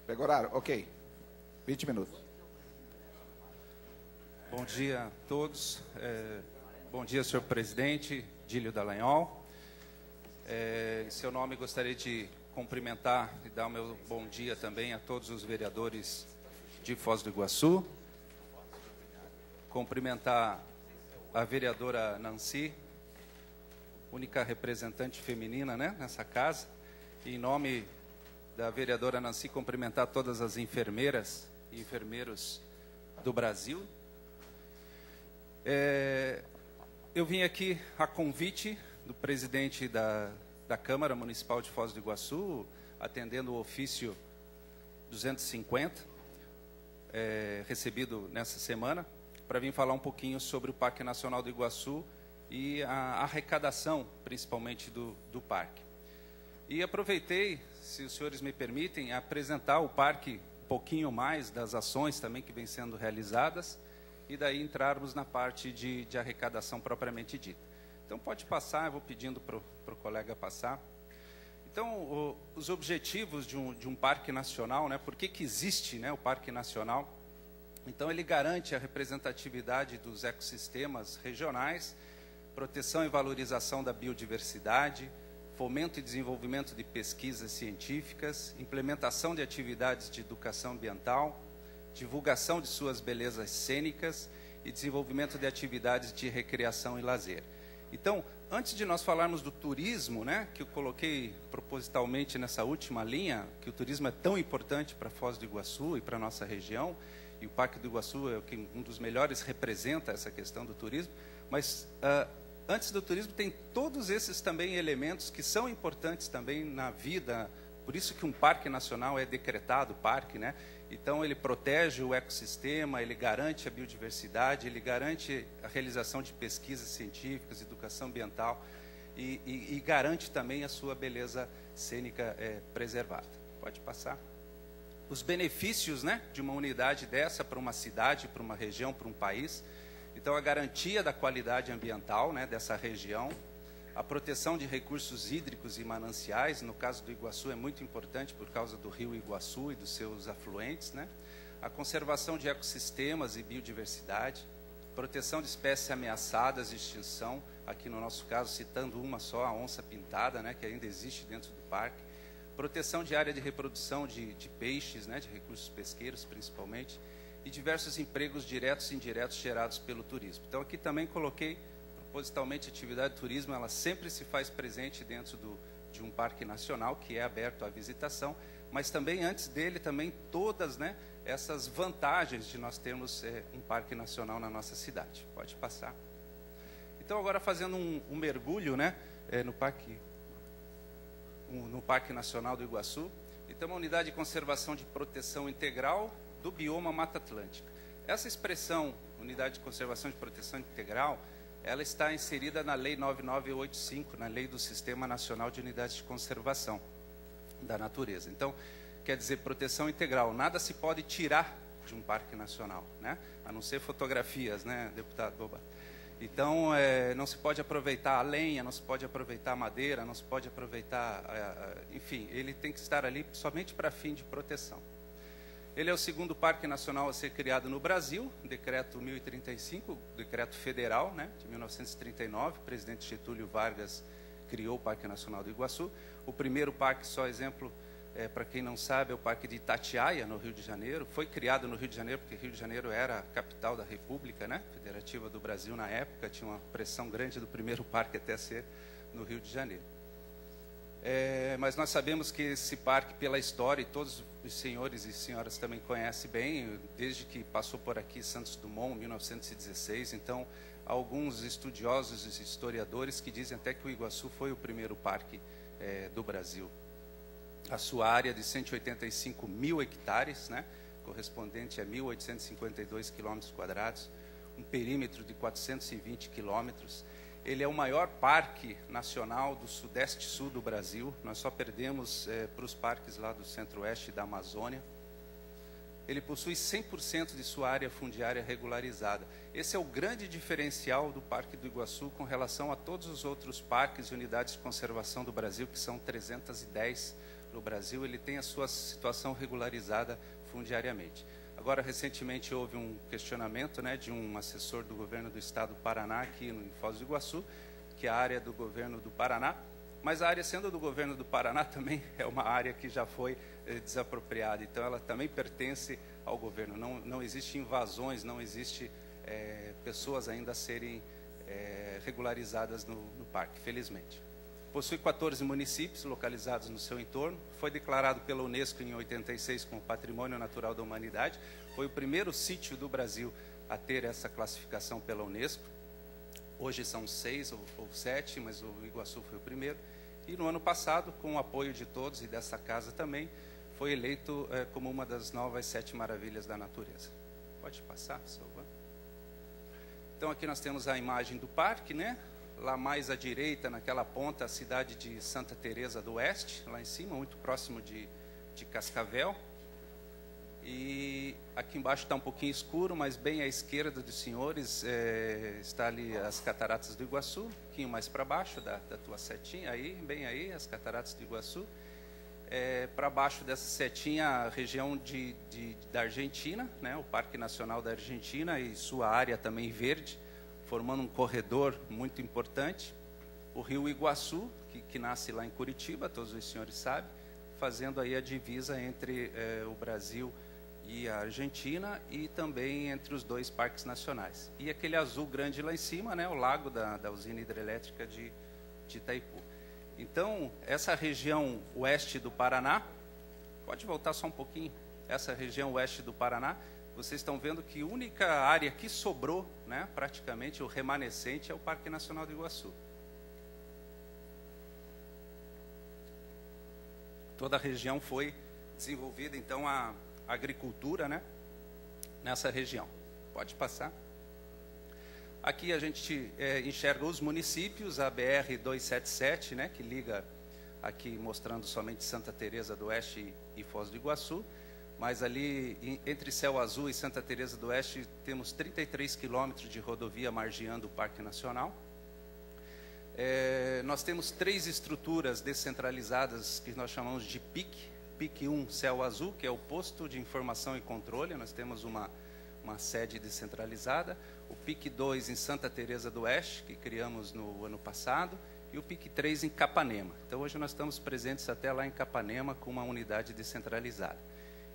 Pegou horário? Ok. 20 minutos. Bom dia a todos. Bom dia, senhor presidente, Dílio Dallagnol. Em seu nome, gostaria de cumprimentar e dar o meu bom dia também a todos os vereadores de Foz do Iguaçu. Cumprimentar a vereadora Nancy, única representante feminina, né, nessa casa. E, em nome da vereadora Nancy, cumprimentar todas as enfermeiras e enfermeiros do Brasil. Eu vim aqui a convite do presidente da Câmara Municipal de Foz do Iguaçu, atendendo o ofício 250, recebido nessa semana, para vir falar um pouquinho sobre o Parque Nacional do Iguaçu e a arrecadação, principalmente, do parque. E aproveitei, se os senhores me permitem, apresentar o parque um pouquinho mais das ações também que vêm sendo realizadas, e daí entrarmos na parte de arrecadação propriamente dita. Então, pode passar, eu vou pedindo para o colega passar. Então, os objetivos de um parque nacional, né, por que existe, né, o Parque Nacional? Então, ele garante a representatividade dos ecossistemas regionais, proteção e valorização da biodiversidade, fomento e desenvolvimento de pesquisas científicas, implementação de atividades de educação ambiental, divulgação de suas belezas cênicas e desenvolvimento de atividades de recreação e lazer. Então, antes de nós falarmos do turismo, né, que eu coloquei propositalmente nessa última linha, que o turismo é tão importante para Foz do Iguaçu e para a nossa região, e o Parque do Iguaçu é um dos melhores representa essa questão do turismo, mas antes do turismo tem todos esses também elementos que são importantes também na vida, por isso que um parque nacional é decretado parque, né? Então, ele protege o ecossistema, ele garante a biodiversidade, ele garante a realização de pesquisas científicas, educação ambiental e garante também a sua beleza cênica preservada. Pode passar. Os benefícios, né, de uma unidade dessa para uma cidade, para uma região, para um país. Então, a garantia da qualidade ambiental, né, dessa região, a proteção de recursos hídricos e mananciais, no caso do Iguaçu é muito importante por causa do rio Iguaçu e dos seus afluentes, né? A conservação de ecossistemas e biodiversidade, proteção de espécies ameaçadas de extinção, aqui no nosso caso citando uma só, a onça-pintada, né, que ainda existe dentro do parque, proteção de área de reprodução de peixes, né, de recursos pesqueiros principalmente, e diversos empregos diretos e indiretos gerados pelo turismo. Então aqui também coloquei propositalmente, a atividade de turismo, ela sempre se faz presente dentro de um parque nacional, que é aberto à visitação, mas também, antes dele, também todas, né, essas vantagens de nós termos um parque nacional na nossa cidade. Pode passar. Então, agora fazendo um mergulho, né, no Parque Nacional do Iguaçu, então, uma unidade de conservação de proteção integral do bioma Mata Atlântica. Essa expressão, unidade de conservação de proteção integral, ela está inserida na Lei 9985, na Lei do Sistema Nacional de Unidades de Conservação da Natureza. Então, quer dizer, proteção integral. Nada se pode tirar de um parque nacional, né? A não ser fotografias, né, deputado Boba? Então, não se pode aproveitar a lenha, não se pode aproveitar a madeira, não se pode aproveitar, enfim, ele tem que estar ali somente para fim de proteção. Ele é o segundo parque nacional a ser criado no Brasil, decreto 1035, decreto federal, né, de 1939, o presidente Getúlio Vargas criou o Parque Nacional do Iguaçu. O primeiro parque, só exemplo, para quem não sabe, é o Parque de Itatiaia, no Rio de Janeiro. Foi criado no Rio de Janeiro, porque Rio de Janeiro era a capital da República, né, Federativa do Brasil na época, tinha uma pressão grande do primeiro parque até ser no Rio de Janeiro. Mas nós sabemos que esse parque, pela história, e todos os senhores e senhoras também conhecem bem, desde que passou por aqui Santos Dumont, em 1916, então, há alguns estudiosos e historiadores que dizem até que o Iguaçu foi o primeiro parque do Brasil. A sua área de 185 mil hectares, né, correspondente a 1.852 quilômetros quadrados, um perímetro de 420 quilômetros. Ele é o maior parque nacional do sudeste sul do Brasil. Nós só perdemos para os parques lá do centro-oeste da Amazônia. Ele possui 100% de sua área fundiária regularizada. Esse é o grande diferencial do Parque do Iguaçu com relação a todos os outros parques e unidades de conservação do Brasil, que são 310 para o Brasil, ele tem a sua situação regularizada fundiariamente. Agora, recentemente, houve um questionamento, né, de um assessor do governo do estado do Paraná, aqui em Foz do Iguaçu, que é a área do governo do Paraná, mas a área sendo do governo do Paraná também é uma área que já foi desapropriada, então ela também pertence ao governo. Não existe invasões, não existe pessoas ainda a serem regularizadas no parque, felizmente. Possui 14 municípios localizados no seu entorno. Foi declarado pela Unesco em 86 como Patrimônio Natural da Humanidade. Foi o primeiro sítio do Brasil a ter essa classificação pela Unesco. Hoje são 6 ou 7, mas o Iguaçu foi o primeiro. E no ano passado, com o apoio de todos e dessa casa também, foi eleito como uma das novas 7 maravilhas da natureza. Pode passar, por favor. Então aqui nós temos a imagem do parque, né? Lá mais à direita, naquela ponta, a cidade de Santa Teresa do Oeste, lá em cima, muito próximo de Cascavel. E aqui embaixo está um pouquinho escuro, mas bem à esquerda dos senhores está ali as Cataratas do Iguaçu, um pouquinho mais para baixo da tua setinha, aí, bem aí, as Cataratas do Iguaçu. Para baixo dessa setinha, a região da Argentina, né, o Parque Nacional da Argentina e sua área também verde, formando um corredor muito importante. O rio Iguaçu, que nasce lá em Curitiba, todos os senhores sabem, fazendo aí a divisa entre o Brasil e a Argentina e também entre os 2 parques nacionais. E aquele azul grande lá em cima, né, o lago da usina hidrelétrica de Itaipu. Então, essa região oeste do Paraná, pode voltar só um pouquinho, essa região oeste do Paraná, vocês estão vendo que a única área que sobrou, né, praticamente o remanescente, é o Parque Nacional do Iguaçu. Toda a região foi desenvolvida, então, a agricultura, né, nessa região. Pode passar. Aqui a gente enxerga os municípios, a BR-277, né, que liga aqui mostrando somente Santa Teresa do Oeste e Foz do Iguaçu. Mas ali, entre Céu Azul e Santa Teresa do Oeste, temos 33 quilômetros de rodovia margeando o Parque Nacional. Nós temos 3 estruturas descentralizadas que nós chamamos de PIC. PIC 1, Céu Azul, que é o Posto de Informação e Controle. Nós temos uma sede descentralizada. O PIC 2 em Santa Teresa do Oeste, que criamos no ano passado. E o PIC 3 em Capanema. Então, hoje nós estamos presentes até lá em Capanema com uma unidade descentralizada.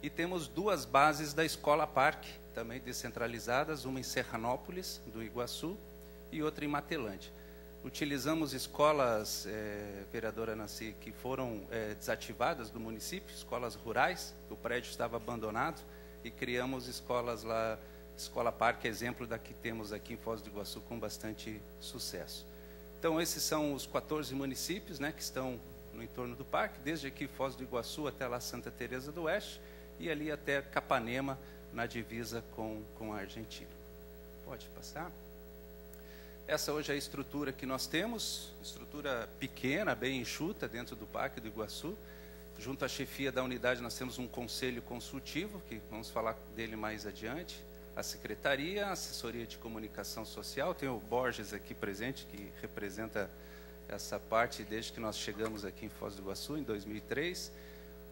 E temos 2 bases da Escola Parque, também descentralizadas, uma em Serranópolis, do Iguaçu, e outra em Matelândia. Utilizamos escolas, vereadora Nancy, que foram desativadas do município, escolas rurais, o prédio estava abandonado, e criamos escolas lá, Escola Parque, exemplo da que temos aqui em Foz do Iguaçu, com bastante sucesso. Então, esses são os 14 municípios, né, que estão no entorno do parque, desde aqui Foz do Iguaçu até lá Santa Teresa do Oeste, e ali até Capanema, na divisa com a Argentina. Pode passar. Essa hoje é a estrutura que nós temos, estrutura pequena, bem enxuta, dentro do Parque do Iguaçu. Junto à chefia da unidade, nós temos um conselho consultivo, que vamos falar dele mais adiante. A secretaria, a assessoria de comunicação social. Tem o Borges aqui presente, que representa essa parte desde que nós chegamos aqui em Foz do Iguaçu, em 2003.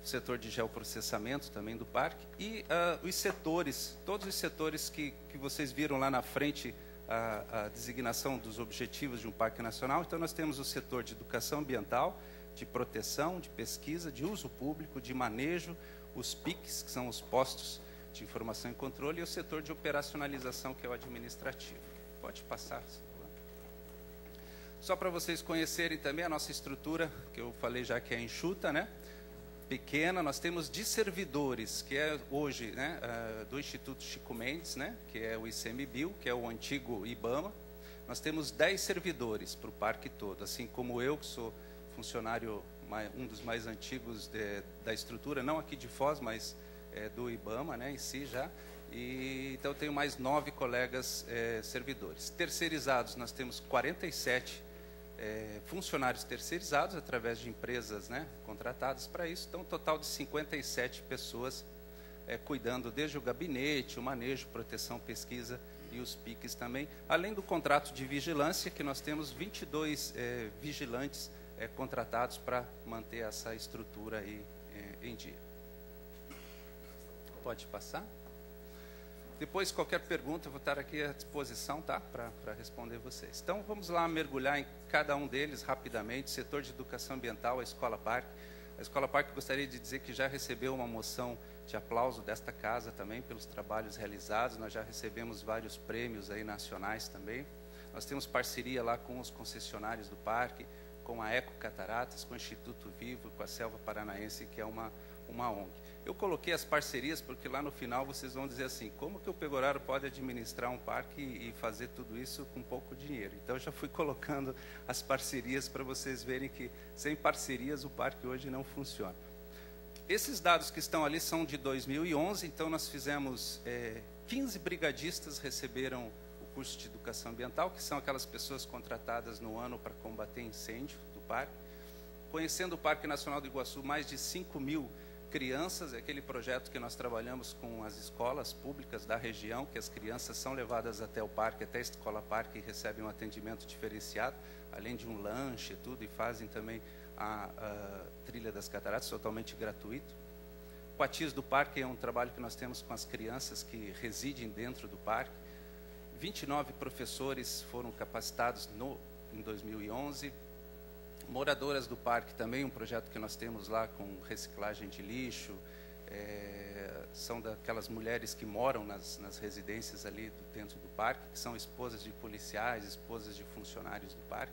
O setor de geoprocessamento também do parque, e os setores, todos os setores que vocês viram lá na frente, a designação dos objetivos de um parque nacional. Então, nós temos o setor de educação ambiental, de proteção, de pesquisa, de uso público, de manejo, os PICs, que são os postos de informação e controle, e o setor de operacionalização, que é o administrativo. Pode passar. Só para vocês conhecerem também a nossa estrutura, que eu falei já que é enxuta, né? Pequena. Nós temos de servidores, que é hoje, né, do Instituto Chico Mendes, né, que é o ICMBio, que é o antigo IBAMA. Nós temos 10 servidores para o parque todo, assim como eu, que sou funcionário, um dos mais antigos da estrutura, não aqui de Foz, mas do IBAMA, né, em si já. E, então, tenho mais 9 colegas servidores. Terceirizados, nós temos 47 funcionários terceirizados através de empresas, né, contratadas para isso. Então, um total de 57 pessoas cuidando desde o gabinete, o manejo, proteção, pesquisa e os PICs também. Além do contrato de vigilância, que nós temos 22 vigilantes contratados para manter essa estrutura aí em dia. Pode passar. Depois, qualquer pergunta, eu vou estar aqui à disposição, tá? Para responder vocês. Então, vamos lá mergulhar em cada um deles rapidamente. Setor de educação ambiental, a Escola Parque. A Escola Parque, gostaria de dizer que já recebeu uma moção de aplauso desta casa também, pelos trabalhos realizados. Nós já recebemos vários prêmios aí nacionais também. Nós temos parceria lá com os concessionários do parque, com a Eco Cataratas, com o Instituto Vivo, com a Selva Paranaense, que é uma ONG. Eu coloquei as parcerias porque lá no final vocês vão dizer assim, como que o Pegoraro pode administrar um parque e fazer tudo isso com pouco dinheiro? Então, eu já fui colocando as parcerias para vocês verem que sem parcerias o parque hoje não funciona. Esses dados que estão ali são de 2011, então nós fizemos 15 brigadistas receberam o curso de educação ambiental, que são aquelas pessoas contratadas no ano para combater incêndio do parque. Conhecendo o Parque Nacional do Iguaçu, mais de 5.000 crianças, é aquele projeto que nós trabalhamos com as escolas públicas da região, que as crianças são levadas até o parque, até a Escola Parque, e recebem um atendimento diferenciado, além de um lanche e tudo, e fazem também a trilha das cataratas, totalmente gratuito. O Quatis do Parque é um trabalho que nós temos com as crianças que residem dentro do parque. 29 professores foram capacitados em 2011. Moradoras do parque também, um projeto que nós temos lá com reciclagem de lixo, são daquelas mulheres que moram nas residências ali dentro do parque, que são esposas de policiais, esposas de funcionários do parque.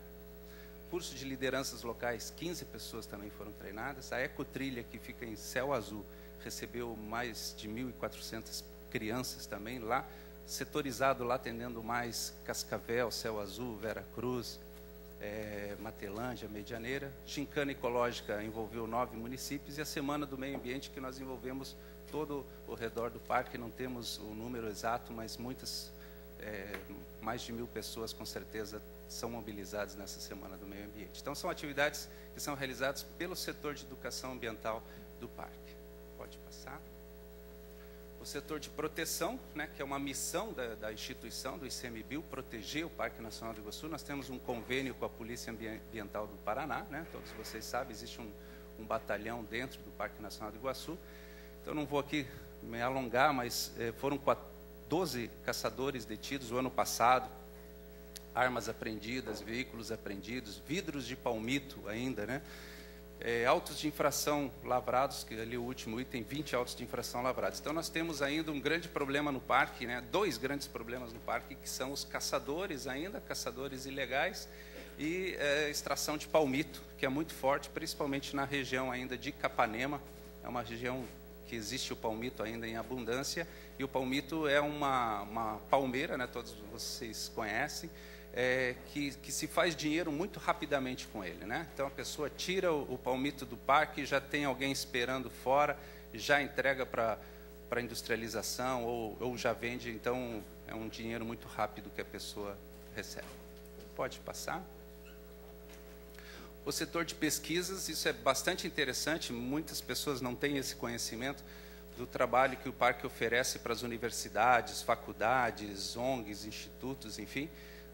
Curso de lideranças locais, 15 pessoas também foram treinadas. A Ecotrilha, que fica em Céu Azul, recebeu mais de 1.400 crianças também lá, setorizado lá, atendendo mais Cascavel, Céu Azul, Vera Cruz, Matelândia, Medianeira. Gincana Ecológica envolveu 9 municípios, e a Semana do Meio Ambiente, que nós envolvemos todo o redor do parque. Não temos o número exato, mas mais de 1.000 pessoas com certeza são mobilizadas nessa Semana do Meio Ambiente. Então, são atividades que são realizadas pelo setor de educação ambiental do parque. Pode passar. O setor de proteção, né, que é uma missão da instituição, do ICMBio, proteger o Parque Nacional do Iguaçu. Nós temos um convênio com a Polícia Ambiental do Paraná, né, todos vocês sabem, existe um batalhão dentro do Parque Nacional do Iguaçu. Então, não vou aqui me alongar, mas foram 12 caçadores detidos o ano passado, armas apreendidas, veículos apreendidos, vidros de palmito ainda, né? Autos de infração lavrados, que ali o último item, 20 autos de infração lavrados. Então, nós temos ainda um grande problema no parque, né? 2 grandes problemas no parque, que são os caçadores ainda, caçadores ilegais, e extração de palmito, que é muito forte, principalmente na região ainda de Capanema. É uma região que existe o palmito ainda em abundância, e o palmito é uma palmeira, né? Todos vocês conhecem, que se faz dinheiro muito rapidamente com ele, né? Então, a pessoa tira o palmito do parque, já tem alguém esperando fora, já entrega para industrialização ou já vende. Então, é um dinheiro muito rápido que a pessoa recebe. Pode passar. O setor de pesquisas, isso é bastante interessante, muitas pessoas não têm esse conhecimento do trabalho que o parque oferece para as universidades, faculdades, ONGs, institutos, enfim.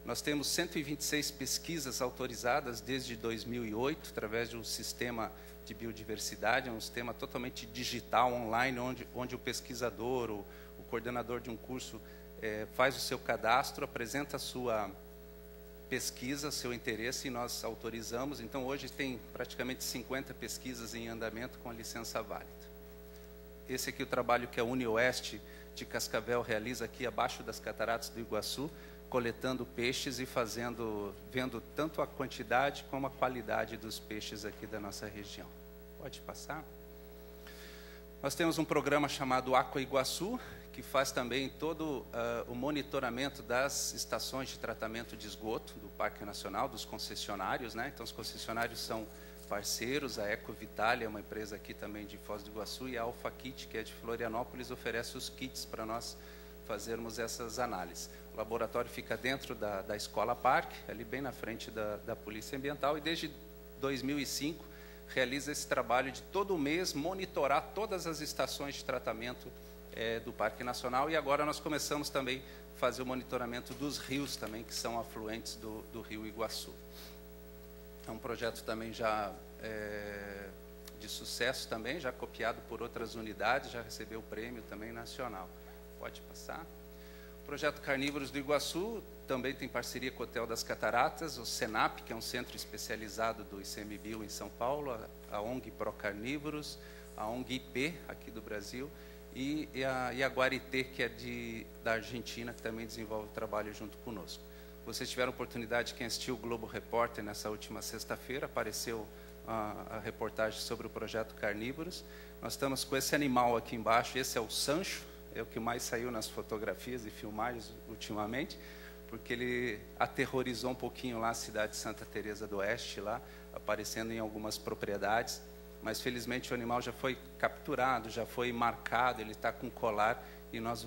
Nós temos 126 pesquisas autorizadas desde 2008, através de um sistema de biodiversidade, um sistema totalmente digital, online, onde o pesquisador, o coordenador de um curso, faz o seu cadastro, apresenta a sua pesquisa, seu interesse, e nós autorizamos. Então, hoje tem praticamente 50 pesquisas em andamento com a licença válida. Esse aqui é o trabalho que a UniOeste de Cascavel realiza aqui abaixo das cataratas do Iguaçu, coletando peixes e vendo tanto a quantidade como a qualidade dos peixes aqui da nossa região. Pode passar. Nós temos um programa chamado Aqua Iguaçu, que faz também todo o monitoramento das estações de tratamento de esgoto do Parque Nacional, dos concessionários, né? Então, os concessionários são parceiros. A Ecovitalia é uma empresa aqui também de Foz do Iguaçu, e a Alpha Kit, que é de Florianópolis, oferece os kits para nós fazermos essas análises. O laboratório fica dentro da Escola Parque, ali bem na frente da Polícia Ambiental, e desde 2005 realiza esse trabalho de todo mês monitorar todas as estações de tratamento do Parque Nacional. E agora nós começamos também a fazer o monitoramento dos rios também, que são afluentes do rio Iguaçu. É um projeto também já de sucesso também, já copiado por outras unidades, já recebeu o prêmio também nacional. Pode passar. O projeto Carnívoros do Iguaçu também tem parceria com o Hotel das Cataratas, o Senap, que é um centro especializado do ICMBio em São Paulo, a ONG Pro Carnívoros, a ONG IP, aqui do Brasil, e a Guarité, que é da Argentina, que também desenvolve o trabalho junto conosco. Vocês tiveram oportunidade, quem assistiu o Globo Repórter nessa última sexta-feira, apareceu a reportagem sobre o projeto Carnívoros. Nós estamos com esse animal aqui embaixo, esse é o Sancho, é o que mais saiu nas fotografias e filmagens ultimamente, porque ele aterrorizou um pouquinho lá a cidade de Santa Teresa do Oeste, lá, aparecendo em algumas propriedades, mas felizmente o animal já foi capturado, já foi marcado, ele está com colar e nós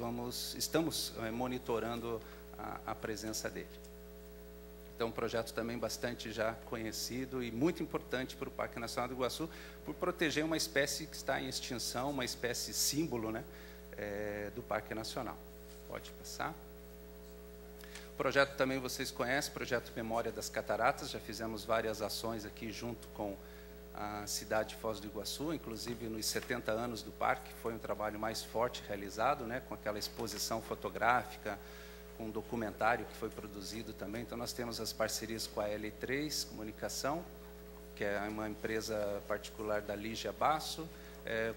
estamos monitorando a presença dele. Então, um projeto também bastante já conhecido e muito importante para o Parque Nacional do Iguaçu, por proteger uma espécie que está em extinção, uma espécie símbolo, né, do Parque Nacional. Pode passar. O projeto também vocês conhecem, projeto Memória das Cataratas, já fizemos várias ações aqui junto com a cidade de Foz do Iguaçu, inclusive nos 70 anos do parque, foi um trabalho mais forte realizado, né, com aquela exposição fotográfica, com um documentário que foi produzido também. Então, nós temos as parcerias com a L3 Comunicação, que é uma empresa particular da Lígia Basso,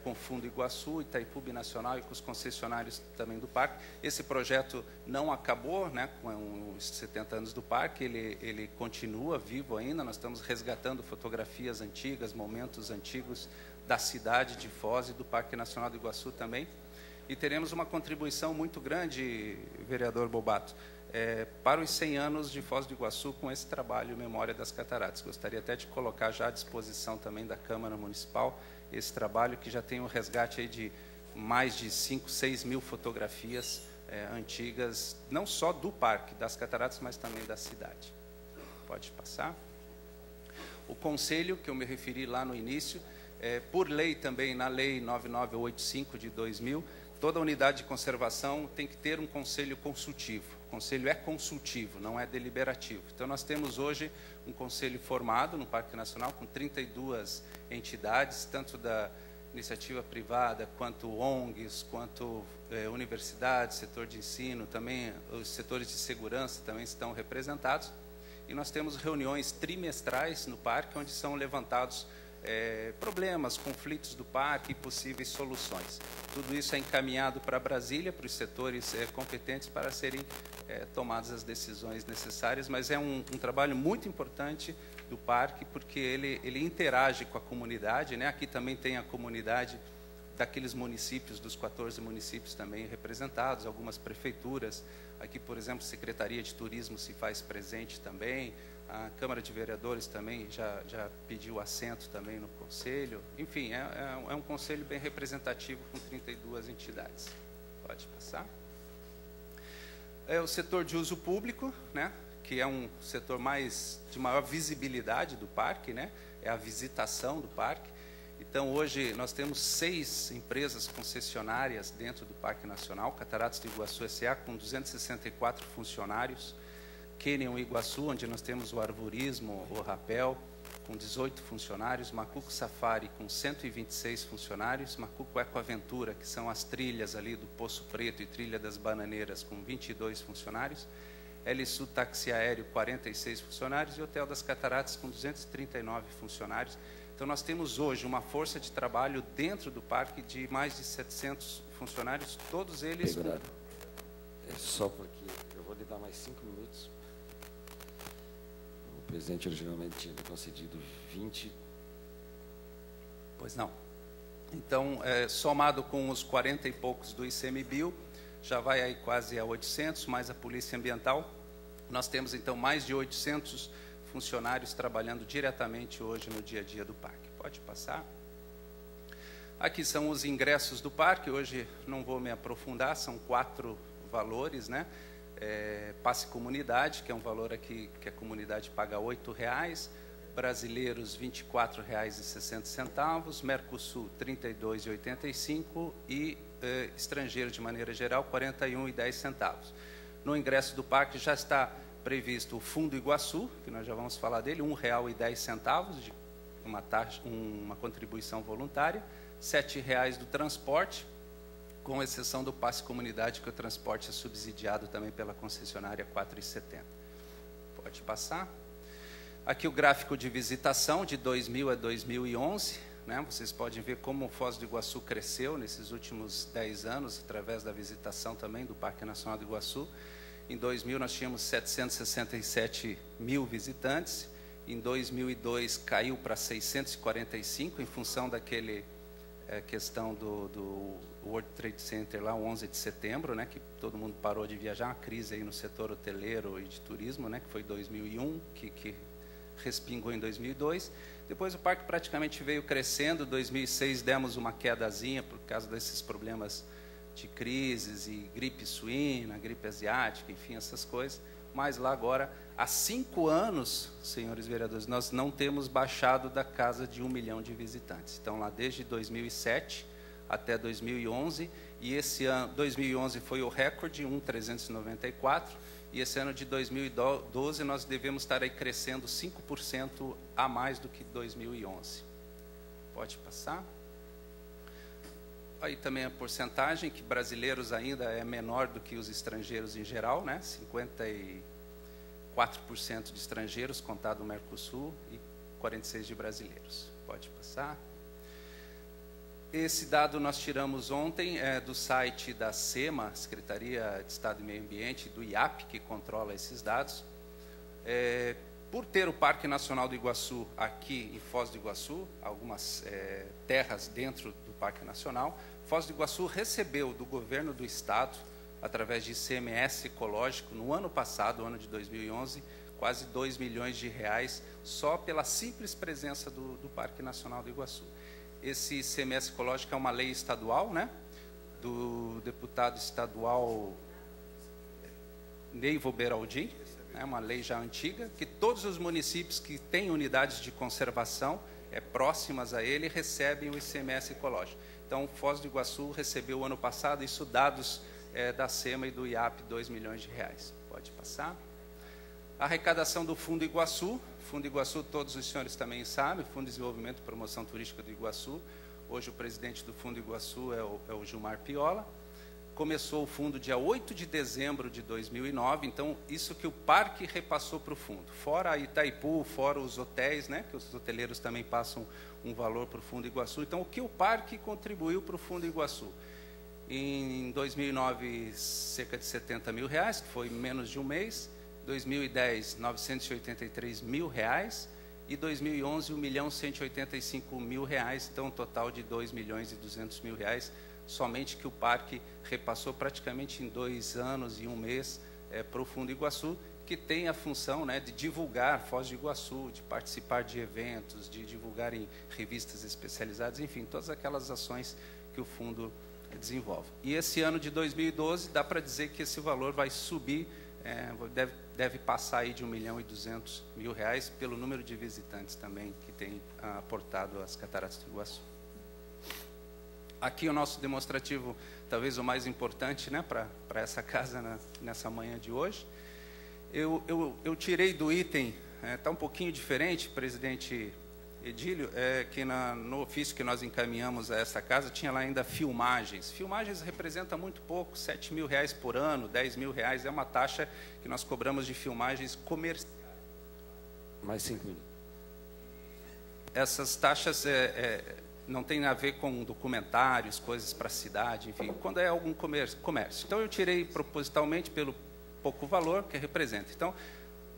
com o Fundo Iguaçu, Itaipu Binacional e com os concessionários também do parque. Esse projeto não acabou, né, com os 70 anos do parque, ele continua vivo ainda. Nós estamos resgatando fotografias antigas, momentos antigos da cidade de Foz e do Parque Nacional do Iguaçu também. E teremos uma contribuição muito grande, vereador Bobato, para os 100 anos de Foz do Iguaçu com esse trabalho Memória das Cataratas. Gostaria até de colocar já à disposição também da Câmara Municipal esse trabalho, que já tem um resgate aí de mais de 5, 6 mil fotografias antigas, não só do Parque das Cataratas, mas também da cidade. Pode passar. O conselho, que eu me referi lá no início, por lei também, na Lei 9985 de 2000, toda unidade de conservação tem que ter um conselho consultivo. O conselho é consultivo, não é deliberativo. Então, nós temos hoje um conselho formado no Parque Nacional com 32 entidades, tanto da iniciativa privada, quanto ONGs, quanto universidades, setor de ensino, também os setores de segurança também estão representados. E nós temos reuniões trimestrais no parque, onde são levantados problemas, conflitos do parque e possíveis soluções. Tudo isso é encaminhado para Brasília, para os setores competentes, para serem tomadas as decisões necessárias, mas é um trabalho muito importante do parque, porque ele interage com a comunidade, né? Aqui também tem a comunidade daqueles municípios, dos 14 municípios também representados, algumas prefeituras. Aqui, por exemplo, a Secretaria de Turismo se faz presente também, a Câmara de Vereadores também já pediu assento também no Conselho. Enfim, é um Conselho bem representativo com 32 entidades. Pode passar. É o setor de uso público, né, que é um setor de maior visibilidade do parque, né, é a visitação do parque. Então, hoje, nós temos 6 empresas concessionárias dentro do Parque Nacional, Cataratas do Iguaçu S.A., com 264 funcionários, Canyon Iguaçu, onde nós temos o arvorismo, o rapel, com 18 funcionários, Macuco Safari, com 126 funcionários, Macuco Ecoaventura, que são as trilhas ali do Poço Preto e Trilha das Bananeiras, com 22 funcionários, LSU Táxi Aéreo, 46 funcionários, e Hotel das Cataratas, com 239 funcionários. Então, nós temos hoje uma força de trabalho dentro do parque de mais de 700 funcionários, todos eles... Só porque eu vou lhe dar mais 5 minutos. O presidente originalmente tinha concedido 20. Pois não. Então, somado com os 40 e poucos do ICMBio, já vai aí quase a 800, mais a Polícia Ambiental. Nós temos, então, mais de 800 funcionários trabalhando diretamente hoje no dia a dia do parque. Pode passar. Aqui são os ingressos do parque. Hoje não vou me aprofundar, são 4 valores, né? Passe Comunidade, que é um valor aqui que a comunidade paga R$ 8,00, brasileiros R$ 24,60, Mercosul R$ 32,85 e estrangeiro de maneira geral R$ 41,10. No ingresso do parque já está previsto o Fundo Iguaçu, que nós já vamos falar dele, R$ 1,10 uma contribuição voluntária, R$ 7,00 do transporte, com exceção do passe comunidade, que o transporte é subsidiado também pela concessionária, R$ 4,70. Pode passar. Aqui o gráfico de visitação de 2000 a 2011, né? Vocês podem ver como o Foz do Iguaçu cresceu nesses últimos 10 anos, através da visitação também do Parque Nacional do Iguaçu. Em 2000 nós tínhamos 767 mil visitantes, em 2002 caiu para 645, em função daquele questão do World Trade Center lá, 11 de setembro, né, que todo mundo parou de viajar, uma crise aí no setor hoteleiro e de turismo, né, que foi 2001, que respingou em 2002. Depois o parque praticamente veio crescendo. Em 2006 demos uma quedazinha por causa desses problemas de crises e gripe suína, gripe asiática, enfim, essas coisas. Mas lá agora, há 5 anos, senhores vereadores, nós não temos baixado da casa de 1 milhão de visitantes. Então, lá desde 2007 até 2011, e esse ano, 2011 foi o recorde, 1.394, e esse ano de 2012 nós devemos estar aí crescendo 5% a mais do que 2011. Pode passar. Aí também a porcentagem, que brasileiros ainda é menor do que os estrangeiros em geral, né? 54% de estrangeiros, contado o Mercosul, e 46% de brasileiros. Pode passar. Esse dado nós tiramos ontem do site da SEMA, Secretaria de Estado e Meio Ambiente, do IAP, que controla esses dados. Por ter o Parque Nacional do Iguaçu aqui em Foz do Iguaçu, algumas terras dentro do Parque Nacional, Foz do Iguaçu recebeu do governo do estado, através de ICMS ecológico, no ano passado, ano de 2011, quase R$ 2 milhões, só pela simples presença do Parque Nacional do Iguaçu. Esse ICMS ecológico é uma lei estadual, né, do deputado estadual Neivo Beraldim, é uma lei já antiga, que todos os municípios que têm unidades de conservação próximas a ele recebem o ICMS ecológico. Então, Foz do Iguaçu recebeu ano passado, isso dados da SEMA e do IAP, R$ 2 milhões. Pode passar. A arrecadação do Fundo Iguaçu. Fundo Iguaçu, todos os senhores também sabem, Fundo de Desenvolvimento e Promoção Turística do Iguaçu. Hoje o presidente do Fundo Iguaçu é o Gilmar Piola. Começou o fundo dia 8 de dezembro de 2009, então isso que o parque repassou para o fundo. Fora a Itaipu, fora os hotéis, né, que os hoteleiros também passam um valor para o Fundo Iguaçu. Então, o que o parque contribuiu para o Fundo Iguaçu? Em 2009, cerca de R$ 70 mil, que foi menos de um mês. 2010, R$ 983 mil, e 2011, R$ 1.185.000, então um total de R$ 2.200.000, somente que o parque repassou praticamente em 2 anos e 1 mês para o Fundo Iguaçu, que tem a função, né, de divulgar Foz do Iguaçu, de participar de eventos, de divulgar em revistas especializadas, enfim, todas aquelas ações que o fundo desenvolve. E esse ano de 2012, dá para dizer que esse valor vai subir, deve passar aí de R$ 1.200.000 pelo número de visitantes também que tem aportado às Cataratas do Iguaçu. Aqui o nosso demonstrativo, talvez o mais importante, né, para essa casa nessa manhã de hoje. Eu tirei do item, está um pouquinho diferente, presidente Edílio, que no ofício que nós encaminhamos a essa casa, tinha lá ainda filmagens. Filmagens representa muito pouco, R$ 7 mil por ano, R$ 10 mil, é uma taxa que nós cobramos de filmagens comerciais. Mais 5 minutos. Essas taxas não tem a ver com documentários, coisas para a cidade, enfim, quando é algum comércio. Então, eu tirei propositalmente pelo pouco valor que representa. Então,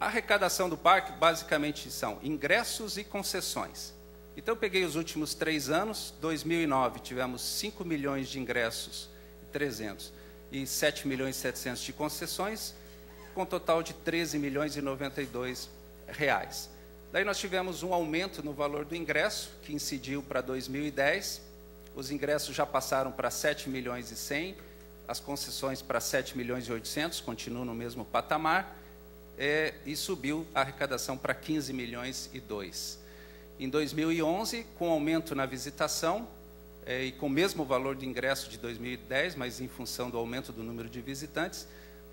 a arrecadação do parque, basicamente, são ingressos e concessões. Então, eu peguei os últimos 3 anos, 2009, tivemos 5 milhões de ingressos, 300, e 7 milhões e 700 de concessões, com um total de 13 milhões e 92 reais. Daí nós tivemos um aumento no valor do ingresso, que incidiu para 2010, os ingressos já passaram para 7 milhões e 100, as concessões para 7 milhões e 800, continuam no mesmo patamar, e subiu a arrecadação para 15 milhões e 2. Em 2011, com aumento na visitação, e com o mesmo valor de ingresso de 2010, mas em função do aumento do número de visitantes,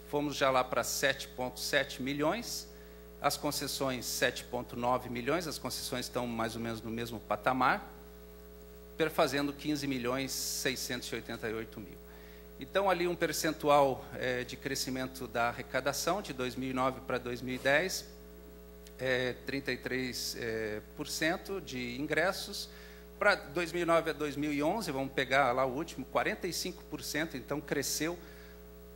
fomos já lá para 7,7 milhões. As concessões, 7,9 milhões, as concessões estão mais ou menos no mesmo patamar, perfazendo 15.688.000. Então, ali um percentual de crescimento da arrecadação de 2009 para 2010, 33% de ingressos. Para 2009 a 2011, vamos pegar lá o último, 45%, então cresceu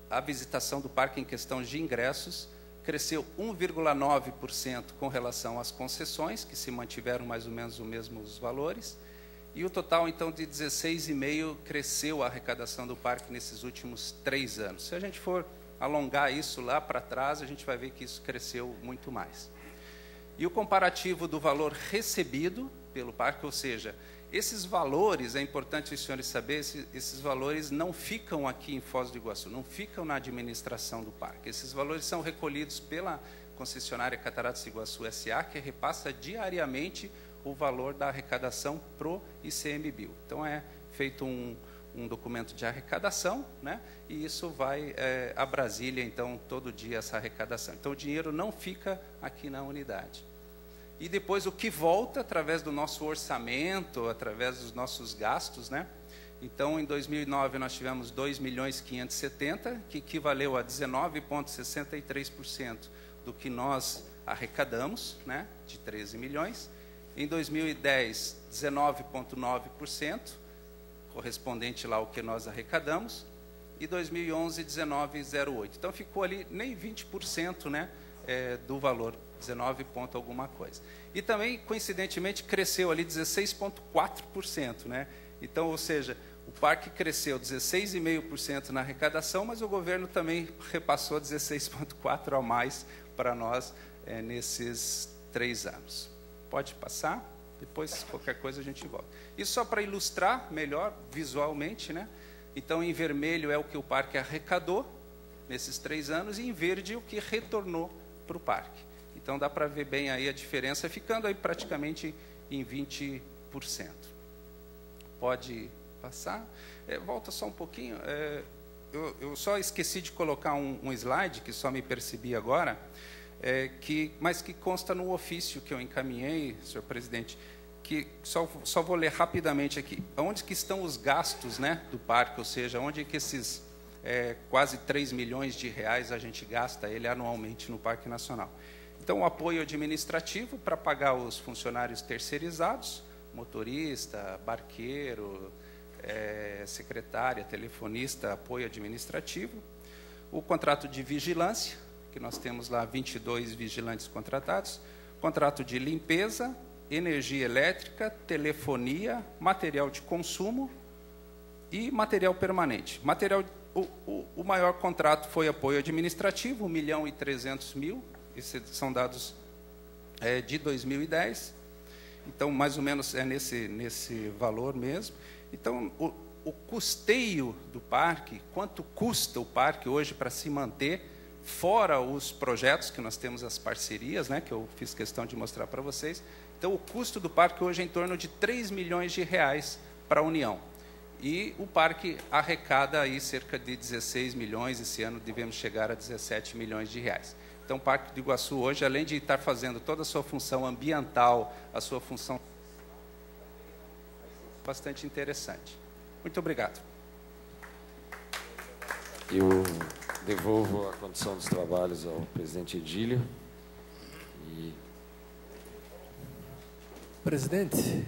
a visitação do parque em questão de ingressos, cresceu 1,9% com relação às concessões, que se mantiveram mais ou menos os mesmos valores, e o total, então, de 16,5% cresceu a arrecadação do parque nesses últimos 3 anos. Se a gente for alongar isso lá para trás, a gente vai ver que isso cresceu muito mais. E o comparativo do valor recebido pelo parque, ou seja, esses valores, é importante os senhores saberem, esses valores não ficam aqui em Foz do Iguaçu, não ficam na administração do parque. Esses valores são recolhidos pela concessionária Cataratas do Iguaçu S.A., que repassa diariamente o valor da arrecadação para o ICMBio. Então, é feito um documento de arrecadação, né? E isso vai a Brasília, então, todo dia essa arrecadação. Então, o dinheiro não fica aqui na unidade. E depois o que volta através do nosso orçamento, através dos nossos gastos, né? Então, em 2009, nós tivemos 2.570.000, que equivaleu a 19,63% do que nós arrecadamos, né? De 13 milhões. Em 2010, 19,9%, correspondente lá ao que nós arrecadamos. E 2011, 19,08%. Então, ficou ali nem 20%, né? Do valor, 19 ponto alguma coisa. E também, coincidentemente, cresceu ali 16,4%, né? Então, ou seja, o parque cresceu 16,5% na arrecadação, mas o governo também repassou 16,4% a mais para nós nesses 3 anos. Pode passar, depois qualquer coisa a gente volta. Isso só para ilustrar melhor visualmente, né? Então, em vermelho é o que o parque arrecadou nesses 3 anos, e em verde o que retornou para o parque. Então, dá para ver bem aí a diferença, ficando aí praticamente em 20%. Pode passar. Volta só um pouquinho. Eu só esqueci de colocar um slide, que só me percebi agora, mas que consta no ofício que eu encaminhei, senhor presidente, que só vou ler rapidamente aqui. Onde que estão os gastos, né, do parque, ou seja, onde que esses quase 3 milhões de reais a gente gasta ele anualmente no Parque Nacional. Então, o apoio administrativo para pagar os funcionários terceirizados, motorista, barqueiro, secretária, telefonista, apoio administrativo. O contrato de vigilância, que nós temos lá 22 vigilantes contratados. Contrato de limpeza, energia elétrica, telefonia, material de consumo e material permanente. O maior contrato foi apoio administrativo, 1.300.000, esses são dados de 2010, então mais ou menos é nesse valor mesmo. Então, o custeio do parque, quanto custa o parque hoje para se manter, fora os projetos que nós temos, as parcerias, né, que eu fiz questão de mostrar para vocês. Então, o custo do parque hoje é em torno de 3 milhões de reais para a União. E o parque arrecada aí cerca de 16 milhões, esse ano devemos chegar a 17 milhões de reais. Então, o Parque do Iguaçu hoje, além de estar fazendo toda a sua função ambiental, a sua função bastante interessante. Muito obrigado. Eu devolvo a condição dos trabalhos ao presidente Edílio. Presidente.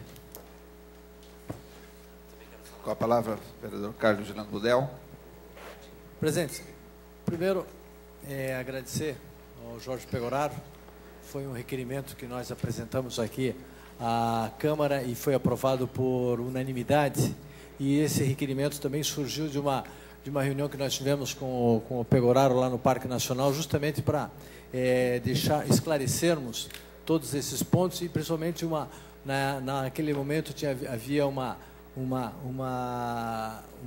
Com a palavra, vereador Carlos Gilando Budel. Presidente, primeiro, agradecer ao Jorge Pegoraro. Foi um requerimento que nós apresentamos aqui à Câmara e foi aprovado por unanimidade. E esse requerimento também surgiu de uma reunião que nós tivemos com o Pegoraro lá no Parque Nacional, justamente para esclarecermos todos esses pontos, e principalmente naquele momento havia um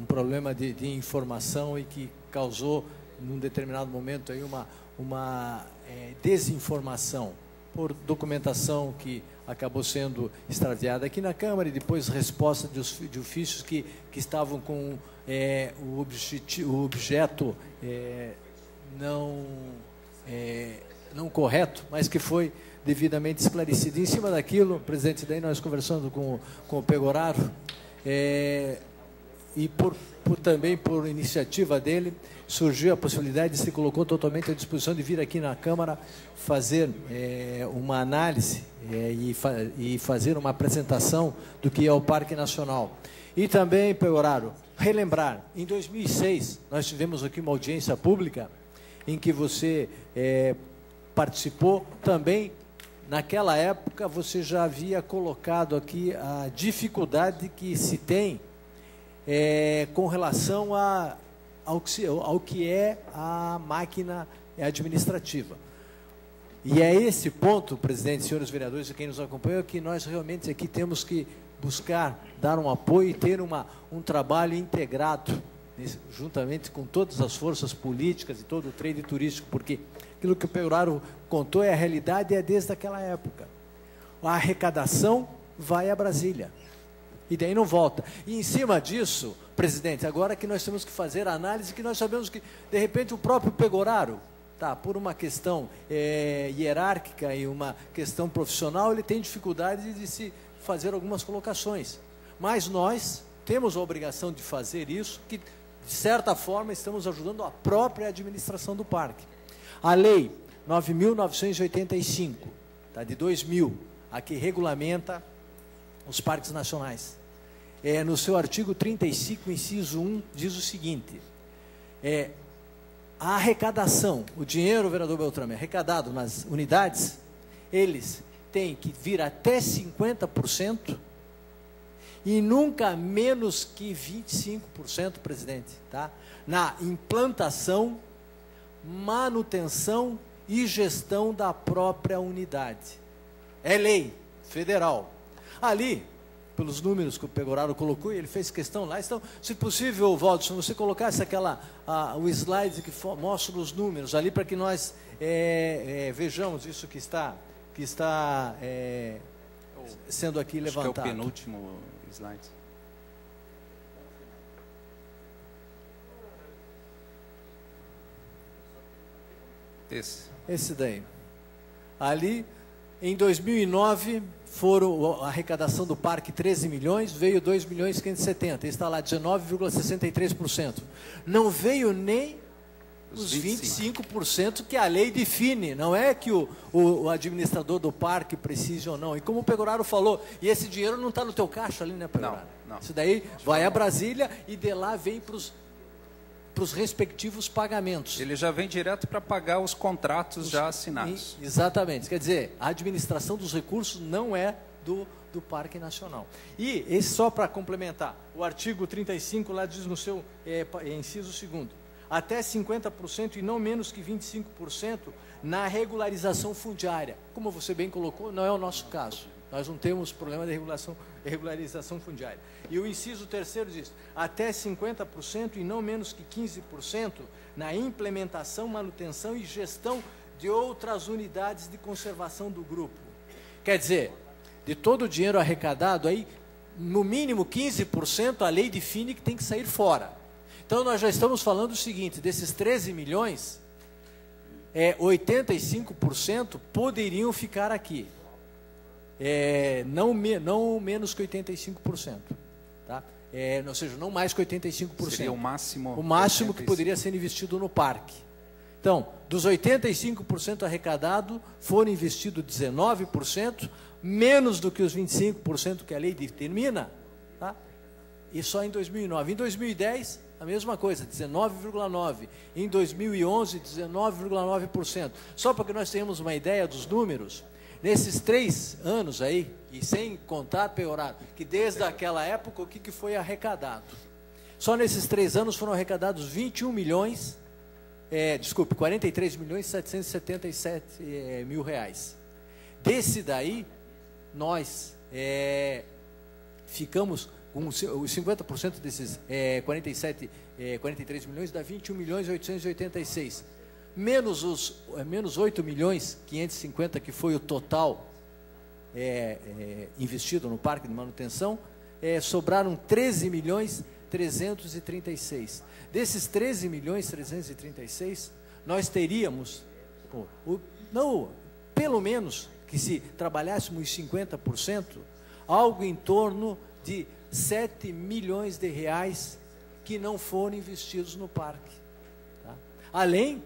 problema de informação, e que causou, num determinado momento, aí uma desinformação por documentação que acabou sendo extraviada aqui na Câmara, e depois resposta de ofícios que estavam com o objeto não não correto, mas que foi devidamente esclarecido. Em cima daquilo, presidente, daí nós conversando com o Pegoraro, e também por iniciativa dele, surgiu a possibilidade, se colocou totalmente à disposição de vir aqui na Câmara fazer uma análise e fazer uma apresentação do que é o Parque Nacional. E também, Pegoraro, relembrar, em 2006, nós tivemos aqui uma audiência pública em que você participou também. Naquela época, você já havia colocado aqui a dificuldade que se tem com relação ao que é a máquina administrativa. E é esse ponto, presidente, senhores vereadores e quem nos acompanha, que nós realmente aqui temos que buscar dar um apoio e ter um trabalho integrado, juntamente com todas as forças políticas e todo o trade turístico, porque aquilo que o Pegoraro contou é a realidade, é desde aquela época. A arrecadação vai a Brasília, e daí não volta. E em cima disso, presidente, agora que nós temos que fazer a análise, que nós sabemos que, de repente, o próprio Pegoraro, por uma questão hierárquica e uma questão profissional, ele tem dificuldade de se fazer algumas colocações. Mas nós temos a obrigação de fazer isso, que, de certa forma, estamos ajudando a própria administração do parque. A Lei 9.985, de 2000, a que regulamenta os parques nacionais, no seu artigo 35, inciso 1, diz o seguinte: a arrecadação, o dinheiro, vereador Beltrame, arrecadado nas unidades, eles têm que vir até 50% e nunca menos que 25%, presidente, na implantação, manutenção e gestão da própria unidade. É lei federal. Ali, pelos números que o Pegoraro colocou, e ele fez questão lá, então, se possível, Walter, se você colocasse o slide que mostra os números ali, para que nós vejamos isso que está sendo aqui levantado. Acho que é o penúltimo slide. Esse daí. Ali, em 2009, a arrecadação do parque 13 milhões, veio 2 milhões e 570, está lá 19,63%. Não veio nem os 25% que a lei define, não é que o administrador do parque precise ou não. E como o Pegoraro falou, e esse dinheiro não está no teu caixa ali, né, Pegoraro? Não. Isso daí vai a Brasília e de lá vem para os respectivos pagamentos. Ele já vem direto para pagar os contratos já assinados. Exatamente. Quer dizer, a administração dos recursos não é do Parque Nacional. E, esse só para complementar, o artigo 35 lá diz no seu inciso 2º, até 50% e não menos que 25% na regularização fundiária. Como você bem colocou, não é o nosso caso. Nós não temos problema de regularização fundiária. E o inciso 3º diz, até 50% e não menos que 15% na implementação, manutenção e gestão de outras unidades de conservação do grupo. Quer dizer, de todo o dinheiro arrecadado, aí, no mínimo 15% a lei define que tem que sair fora. Então, nós já estamos falando o seguinte, desses 13 milhões, 85% poderiam ficar aqui. Não menos que 85%. Ou seja, não mais que 85%. Seria o máximo. O máximo que poderia ser investido no parque. Então, dos 85% arrecadado, foram investidos 19%, menos do que os 25% que a lei determina, e só em 2009. Em 2010, a mesma coisa, 19,9%. Em 2011, 19,9%. Só para que nós tenhamos uma ideia dos números, nesses 3 anos aí, e sem contar, Pegoraro, que desde aquela época, o que foi arrecadado? Só nesses 3 anos foram arrecadados 43 milhões e 777 mil reais. Desse daí, nós ficamos com os 50% desses 43 milhões, dá 21 milhões e 886. Menos 8 milhões 550, que foi o total investido no parque de manutenção, sobraram 13 milhões 336. Desses 13 milhões 336, nós teríamos, não, pelo menos que se trabalhássemos 50%, algo em torno de 7 milhões de reais que não foram investidos no parque. Tá? Além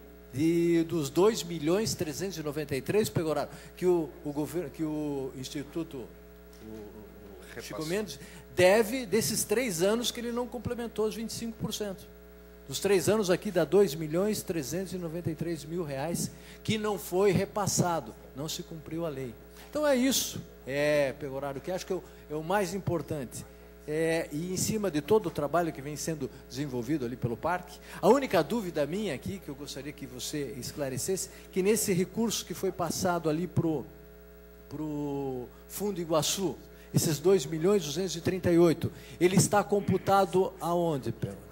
dos 2.393.000, Pegoraro, que o governo, que o Instituto Chico Mendes deve desses 3 anos que ele não complementou os 25%. Dos 3 anos aqui dá 2.393.000 reais que não foi repassado, não se cumpriu a lei. Então é isso, Pegoraro, que acho que é o mais importante. E em cima de todo o trabalho que vem sendo desenvolvido ali pelo parque, a única dúvida minha aqui, que eu gostaria que você esclarecesse, que nesse recurso que foi passado ali para o Fundo Iguaçu, esses 2.238.000, ele está computado aonde, Pedro?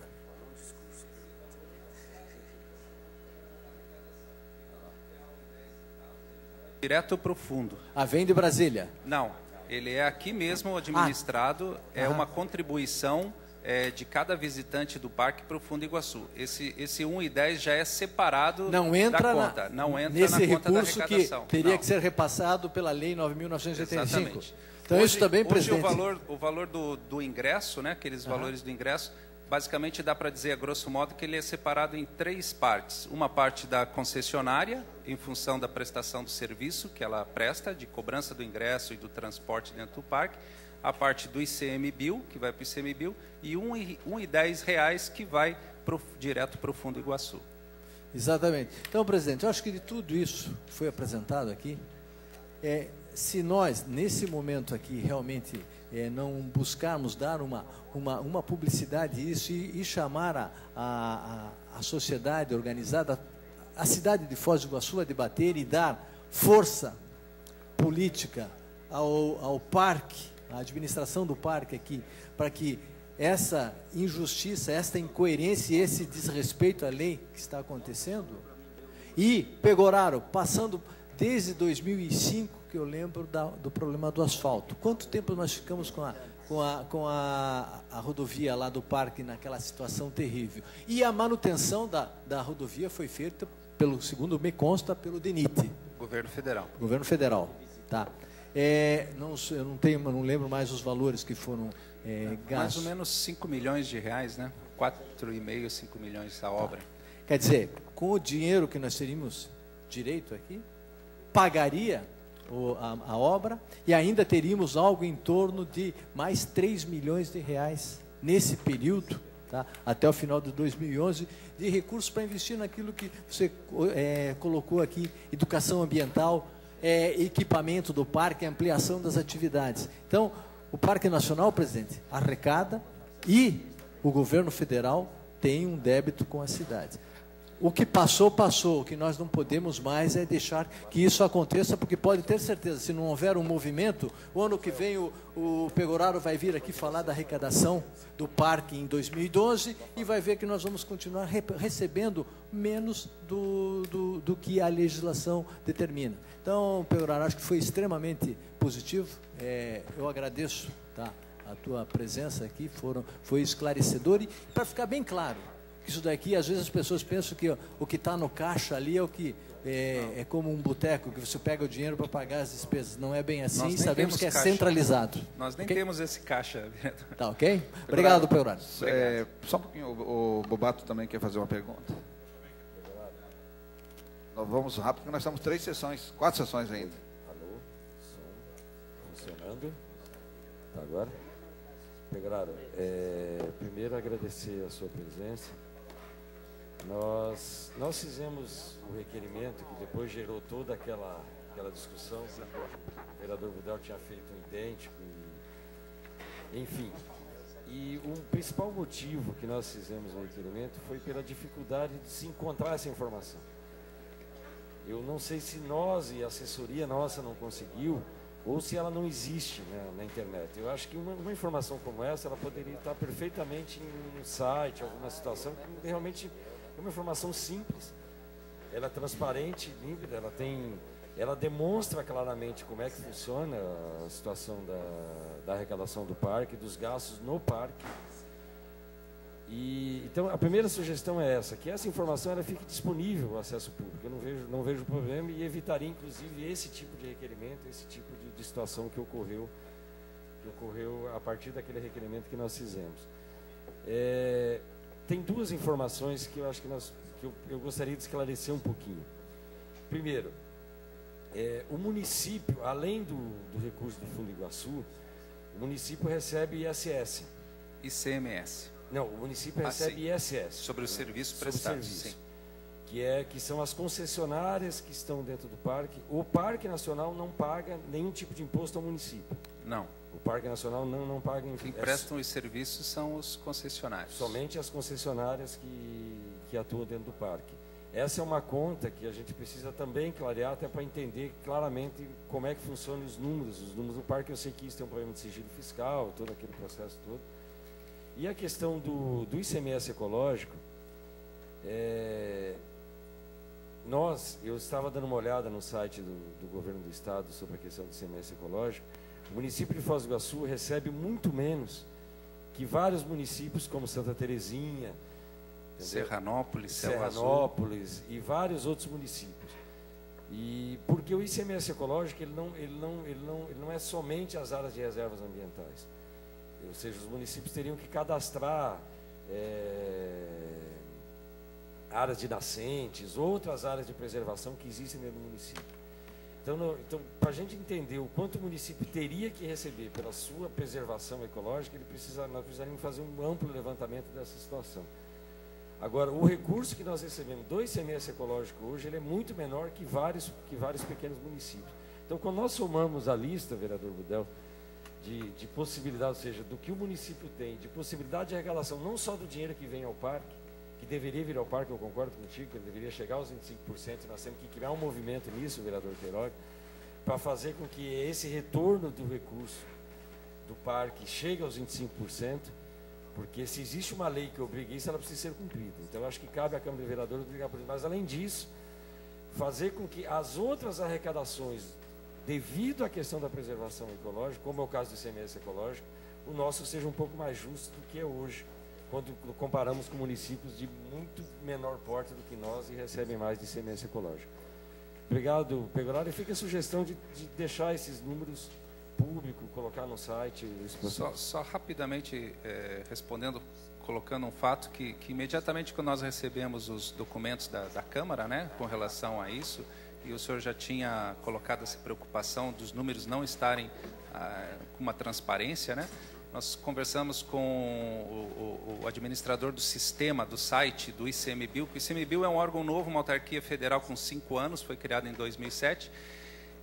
Direto para o fundo. Vem de Brasília? Não, ele é aqui mesmo administrado, é uma contribuição de cada visitante do parque para o Fundo Iguaçu. Esse 1,10 já é separado da conta, não entra nesse na conta da recurso arrecadação. Que teria que ser repassado pela Lei 9.985. Exatamente. Então hoje, isso também, presidente... o valor do ingresso, né, aqueles valores do ingresso, basicamente dá para dizer, a grosso modo, que ele é separado em 3 partes. Uma parte da concessionária, em função da prestação do serviço que ela presta, de cobrança do ingresso e do transporte dentro do parque. A parte do ICMBio, que vai para o ICMBio, e R$1,10 que vai direto para o Fundo Iguaçu. Exatamente. Então, presidente, eu acho que de tudo isso que foi apresentado aqui, se nós, nesse momento aqui, realmente não buscarmos dar uma publicidade a isso e chamar a sociedade organizada, a cidade de Foz do Iguaçu a debater e dar força política ao parque, à administração do parque aqui, para que essa injustiça, essa incoerência e esse desrespeito à lei que está acontecendo, e Pegoraro, passando desde 2005, que eu lembro do problema do asfalto. Quanto tempo nós ficamos com a rodovia lá do parque naquela situação terrível? E a manutenção da rodovia foi feita, segundo me consta, pelo DENIT. Governo Federal. Governo Federal, tá. Eu não lembro mais os valores que foram gastos. Mais ou menos 5 milhões de reais, né? 4,5, 5 milhões a obra. Quer dizer, com o dinheiro que nós teríamos direito aqui, pagaria a obra e ainda teríamos algo em torno de mais 3 milhões de reais nesse período, tá? Até o final de 2011, de recursos para investir naquilo que você colocou aqui, educação ambiental, equipamento do parque, ampliação das atividades. Então, o Parque Nacional, presidente, arrecada e o governo federal tem um débito com a cidade. O que passou, passou. O que nós não podemos mais é deixar que isso aconteça, porque pode ter certeza, se não houver um movimento, o ano que vem o Pegoraro vai vir aqui falar da arrecadação do parque em 2012 e vai ver que nós vamos continuar recebendo menos do que a legislação determina. Então, Pegoraro, acho que foi extremamente positivo. Eu agradeço, tá, a tua presença aqui, foi esclarecedor. E para ficar bem claro, isso daqui, às vezes as pessoas pensam que o que está no caixa ali é o que é como um boteco, que você pega o dinheiro para pagar as despesas. Não é bem assim, sabemos que é caixa centralizado. Nós nem temos esse caixa. Tá ok? Obrigado, Pegoraro. Só um pouquinho, o Bobato também quer fazer uma pergunta. Nós vamos rápido, porque nós estamos 4 sessões ainda. Alô, som funcionando. Tá agora? Pegoraro, primeiro agradecer a sua presença. Nós fizemos o requerimento que depois gerou toda aquela discussão, porque o vereador Budel tinha feito um idêntico, enfim. E o principal motivo que nós fizemos o requerimento foi pela dificuldade de se encontrar essa informação. Eu não sei se nós e a assessoria nossa não conseguiu, ou se ela não existe, né, na internet. Eu acho que uma informação como essa, ela poderia estar perfeitamente em um site, alguma situação, que realmente é uma informação simples, ela é transparente, límpida, ela demonstra claramente como é que funciona a situação da arrecadação do parque, dos gastos no parque. Então, a primeira sugestão é essa, que essa informação ela fique disponível ao acesso público. Eu não vejo problema e evitaria, inclusive, esse tipo de requerimento, esse tipo de situação que ocorreu a partir daquele requerimento que nós fizemos. Tem duas informações que eu acho que eu gostaria de esclarecer um pouquinho. Primeiro, o município, além do recurso do Fundo Iguaçu, o município recebe ISS. ICMS. Não, o município recebe ISS. Sobre o serviço prestado, sim. Que são as concessionárias que estão dentro do parque. O Parque Nacional não paga nenhum tipo de imposto ao município. Não. O Parque Nacional não paga imposto. Quem prestam os serviços são os concessionários. Somente as concessionárias que atuam dentro do parque. Essa é uma conta que a gente precisa também clarear, até para entender claramente como é que funcionam os números do parque. Eu sei que isso tem um problema de sigilo fiscal, todo aquele processo todo. E a questão do ICMS ecológico, eu estava dando uma olhada no site do governo do estado sobre a questão do ICMS ecológico. O município de Foz do Iguaçu recebe muito menos que vários municípios como Santa Terezinha, Serranópolis e vários outros municípios. E porque o ICMS ecológico ele não é somente as áreas de reservas ambientais. Ou seja, os municípios teriam que cadastrar áreas de nascentes, outras áreas de preservação que existem dentro do município. Então para a gente entender o quanto o município teria que receber pela sua preservação ecológica, nós precisaríamos fazer um amplo levantamento dessa situação. Agora, o recurso que nós recebemos do ICMS ecológico hoje, ele é muito menor que vários pequenos municípios. Então, quando nós somamos a lista, vereador Budel, de possibilidade, ou seja, do que o município tem, de possibilidade de arrecadação, não só do dinheiro que vem ao parque, que deveria vir ao parque, eu concordo contigo, que ele deveria chegar aos 25%, nós temos que criar um movimento nisso, vereador Queiroga, para fazer com que esse retorno do recurso do parque chegue aos 25%, porque se existe uma lei que obriga isso, ela precisa ser cumprida. Então, eu acho que cabe à Câmara de Vereadores obrigar por isso. Mas, além disso, fazer com que as outras arrecadações, devido à questão da preservação ecológica, como é o caso do ICMS ecológico, o nosso seja um pouco mais justo do que é hoje, quando comparamos com municípios de muito menor porte do que nós e recebem mais de ICMS ecológico. Obrigado, Pegoraro. E fica a sugestão de deixar esses números públicos, colocar no site. Só rapidamente respondendo, colocando um fato que imediatamente quando nós recebemos os documentos da Câmara, né, com relação a isso, e o senhor já tinha colocado essa preocupação dos números não estarem com uma transparência, né? Nós conversamos com o administrador do sistema, do site do ICMBio. O ICMBio é um órgão novo, uma autarquia federal com 5 anos, foi criado em 2007.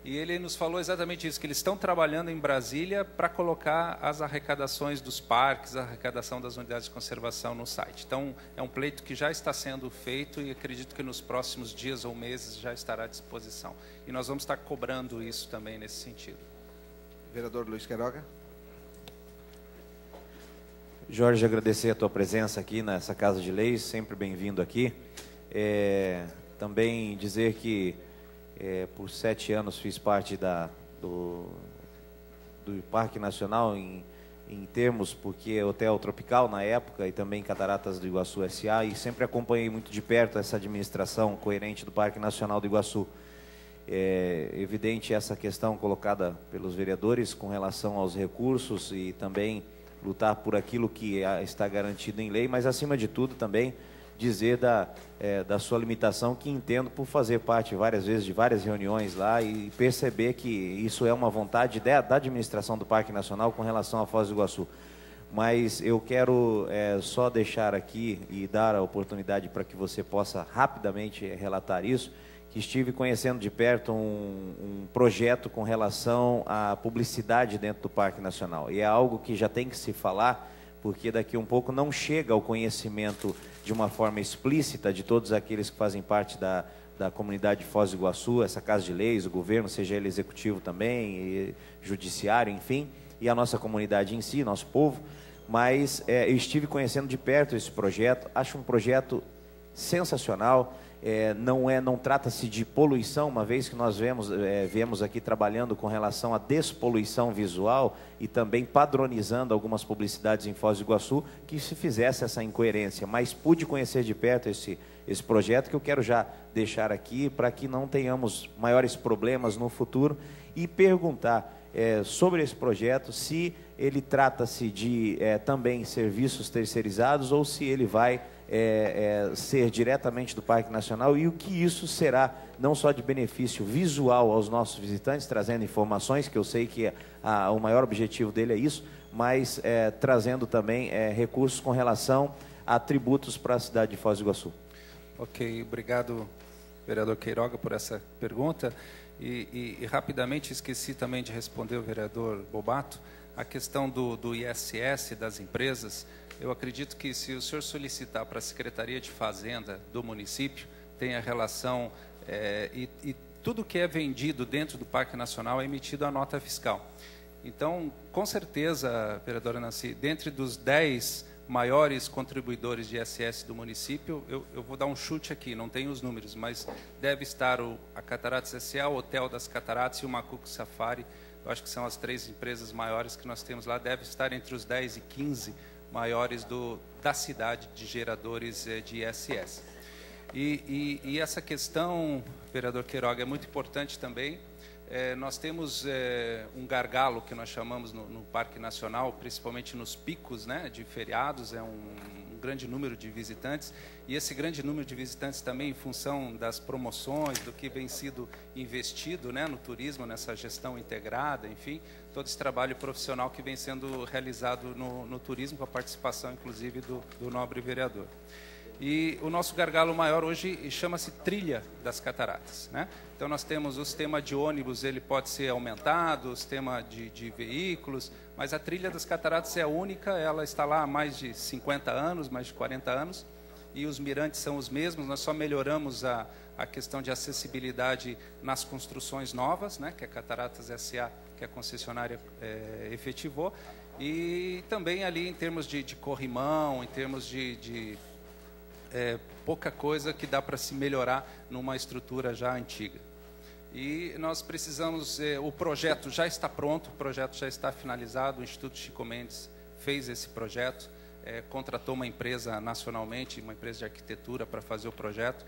E ele nos falou exatamente isso, que eles estão trabalhando em Brasília para colocar as arrecadações dos parques, a arrecadação das unidades de conservação no site. Então, é um pleito que já está sendo feito e acredito que nos próximos dias ou meses já estará à disposição. E nós vamos estar cobrando isso também nesse sentido. Vereador Luiz Queiroga. Jorge, agradecer a tua presença aqui nessa Casa de Leis, sempre bem-vindo aqui. Também dizer que por 7 anos fiz parte do Parque Nacional em termos, porque é Hotel Tropical na época e também Cataratas do Iguaçu S.A. e sempre acompanhei muito de perto essa administração coerente do Parque Nacional do Iguaçu. É evidente essa questão colocada pelos vereadores com relação aos recursos e também lutar por aquilo que está garantido em lei, mas acima de tudo também dizer da sua limitação, que entendo por fazer parte várias vezes de várias reuniões lá e perceber que isso é uma vontade da administração do Parque Nacional com relação a Foz do Iguaçu. Mas eu quero só deixar aqui e dar a oportunidade para que você possa rapidamente relatar isso, que estive conhecendo de perto um projeto com relação à publicidade dentro do Parque Nacional. E é algo que já tem que se falar, porque daqui um pouco não chega ao conhecimento de uma forma explícita de todos aqueles que fazem parte da comunidade de Foz do Iguaçu, essa Casa de Leis, o governo, seja ele executivo também, e judiciário, enfim, e a nossa comunidade em si, nosso povo. Mas eu estive conhecendo de perto esse projeto, acho um projeto sensacional. Não trata-se de poluição, uma vez que nós viemos aqui trabalhando com relação à despoluição visual e também padronizando algumas publicidades em Foz do Iguaçu, que se fizesse essa incoerência. Mas pude conhecer de perto esse projeto, que eu quero já deixar aqui para que não tenhamos maiores problemas no futuro, e perguntar sobre esse projeto, se ele trata-se de também serviços terceirizados ou se ele vai ser diretamente do Parque Nacional, e o que isso será não só de benefício visual aos nossos visitantes, trazendo informações, que eu sei que o maior objetivo dele é isso, mas trazendo também recursos com relação a tributos para a cidade de Foz do Iguaçu. Ok, obrigado, vereador Queiroga, por essa pergunta. E rapidamente esqueci também de responder o vereador Bobato, a questão do ISS das empresas. Eu acredito que se o senhor solicitar para a Secretaria de Fazenda do município, tem a relação, e tudo que é vendido dentro do Parque Nacional é emitido a nota fiscal. Então, com certeza, vereadora Nancy, dentre dos 10 maiores contribuidores de ISS do município, eu vou dar um chute aqui, não tenho os números, mas deve estar a Cataratas S.A., o Hotel das Cataratas e o Macuco Safari. Eu acho que são as 3 empresas maiores que nós temos lá, deve estar entre os 10 e 15 maiores da cidade de geradores de ISS. E essa questão, vereador Queiroga, é muito importante também. Nós temos um gargalo que nós chamamos no Parque Nacional, principalmente nos picos, né, de feriados, um grande número de visitantes, e esse grande número de visitantes também em função das promoções, do que vem sido investido, né, no turismo, nessa gestão integrada, enfim, todo esse trabalho profissional que vem sendo realizado no turismo, com a participação, inclusive, do nobre vereador. E o nosso gargalo maior hoje chama-se Trilha das Cataratas, né? Então nós temos o sistema de ônibus, ele pode ser aumentado, o sistema de veículos, mas a Trilha das Cataratas é a única, ela está lá há mais de 50 anos, mais de 40 anos, e os mirantes são os mesmos, nós só melhoramos a questão de acessibilidade nas construções novas, né, que a Cataratas S.A., que a concessionária efetivou, e também ali em termos de corrimão, em termos de pouca coisa que dá para se melhorar numa estrutura já antiga. E nós precisamos, o projeto já está pronto, o projeto já está finalizado, o Instituto Chico Mendes fez esse projeto, contratou uma empresa nacionalmente, uma empresa de arquitetura para fazer o projeto.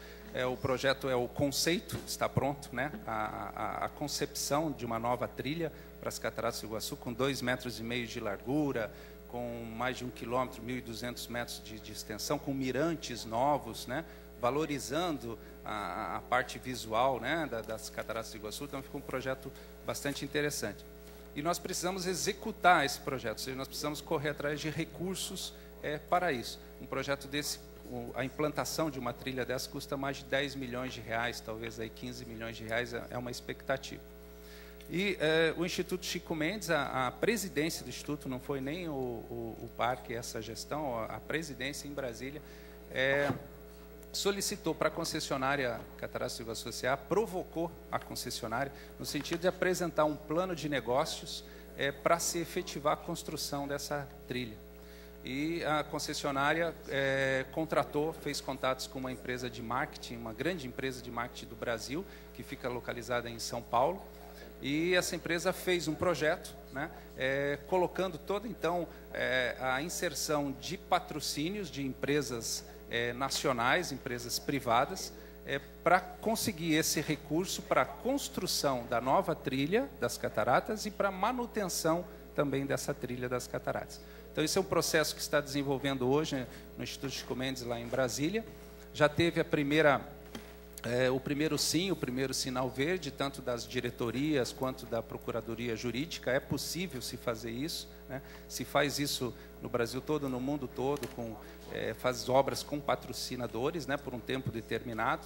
O projeto o conceito, está pronto, né? A concepção de uma nova trilha para as Cataratas do Iguaçu, com 2,5 metros de largura, com mais de 1 quilômetro, 1.200 metros de extensão, com mirantes novos, né, valorizando a parte visual, né, das Cataratas do Iguaçu. Então, ficou um projeto bastante interessante. E nós precisamos executar esse projeto, ou seja, nós precisamos correr atrás de recursos para isso. Um projeto desse, a implantação de uma trilha dessa custa mais de 10 milhões de reais, talvez aí 15 milhões de reais é uma expectativa. E o Instituto Chico Mendes, a presidência do Instituto, não foi nem o parque, essa gestão, a presidência em Brasília, solicitou para a concessionária Cataratas do Iguaçu S.A., provocou a concessionária, no sentido de apresentar um plano de negócios para se efetivar a construção dessa trilha. E a concessionária contratou, fez contatos com uma empresa de marketing, uma grande empresa de marketing do Brasil, que fica localizada em São Paulo. E essa empresa fez um projeto, né, colocando toda, então, a inserção de patrocínios de empresas nacionais, empresas privadas, para conseguir esse recurso para a construção da nova trilha das cataratas e para a manutenção também dessa trilha das cataratas. Então, esse é um processo que está desenvolvendo hoje no Instituto Chico Mendes, lá em Brasília. Já teve o primeiro sim, o primeiro sinal verde, tanto das diretorias quanto da Procuradoria Jurídica. É possível se fazer isso, né? Se faz isso no Brasil todo, no mundo todo, faz obras com patrocinadores, né, por um tempo determinado.